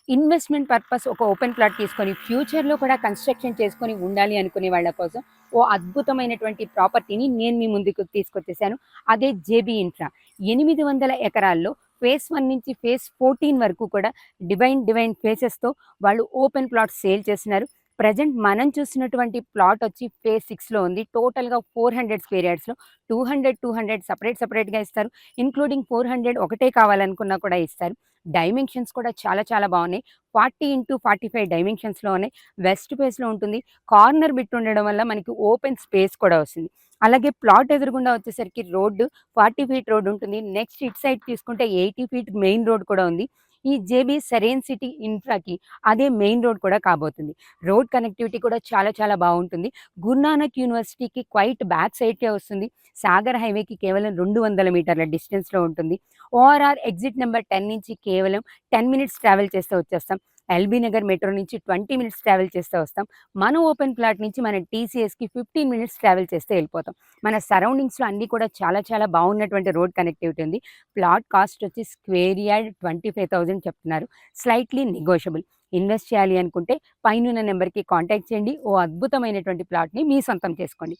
Investment purpose ఒక open plot తీసుకొని ఫ్యూచర్‌లో కూడా కన్‌స్ట్రక్షన్ చేసుకొని ఉండాలి అనుకునే వాళ్ళ కోసం ఓ అద్భుతమైనటువంటి ప్రాపర్టీని నేను మీ ముందుకు తీసుకొచ్చేసాను. అదే జేబీ ఇన్ఫ్రా. 800 ఎకరాల్లో ఫేజ్ 1 నుంచి ఫేజ్ 14 వరకు కూడా డివైన్ ఫేసెస్‌తో వాళ్ళు ఓపెన్ ప్లాట్స్ సేల్ చేస్తున్నారు. ప్రెజెంట్ మనం చూస్తున్నటువంటి ప్లాట్ వచ్చి ఫేజ్ 6లో ఉంది. టోటల్‌గా 400 స్క్వేర్ యార్డ్స్‌లో 200 సెపరేట్‌గా ఇస్తారు. ఇంక్లూడింగ్ 400 ఒకటే కావాలనుకున్నా కూడా ఇస్తారు. డైమెన్షన్స్ కూడా చాలా బాగున్నాయి. 40x45 డైమెన్షన్స్‌లో ఉన్నాయి. వెస్ట్ ఫేస్‌లో ఉంటుంది. కార్నర్ బిట్ ఉండడం వల్ల మనకి ఓపెన్ స్పేస్ కూడా వస్తుంది. అలాగే ప్లాట్ ఎదురుగుండా వచ్చేసరికి రోడ్డు 40 ఫీట్ రోడ్ ఉంటుంది. నెక్స్ట్ ఇటు సైడ్ తీసుకుంటే 80 ఫీట్ మెయిన్ రోడ్ కూడా ఉంది. ఈ జేబీ సెరెన్ సిటీ ఇన్ఫ్రాకి అదే మెయిన్ రోడ్ కూడా కాబోతుంది. రోడ్ కనెక్టివిటీ కూడా చాలా బాగుంటుంది. గురునానక్ యూనివర్సిటీకి క్వైట్ బ్యాక్ సైడ్‌కే వస్తుంది. సాగర్ హైవేకి కేవలం 200 మీటర్ల డిస్టెన్స్‌లో ఉంటుంది. ఓఆర్ఆర్ ఎగ్జిట్ నెంబర్ 10 నుంచి కేవలం 10 మినిట్స్ ట్రావెల్ చేస్తే వచ్చేస్తాం. ఎల్బీ నగర్ మెట్రో నుంచి 20 మినిట్స్ ట్రావెల్ చేస్తే వస్తాం. మన ఓపెన్ ప్లాట్ నుంచి మన టీసీఎస్‌కి 15 మినిట్స్ ట్రావెల్ చేస్తే వెళ్ళిపోతాం. మన సరౌండింగ్స్‌లో అన్నీ కూడా చాలా బాగున్నటువంటి రోడ్ కనెక్టివిటీ ఉంది. ప్లాట్ కాస్ట్ వచ్చి స్క్వేర్ యార్డ్ 25,000 చెప్తున్నారు. Slightly negotiable. ఇన్వెస్ట్ చేయాలి అనుకుంటే పైనున్న నెంబర్‌కి కాంటాక్ట్ చేయండి. ఓ అద్భుతమైనటువంటి ప్లాట్‌ని మీ సొంతం చేసుకోండి.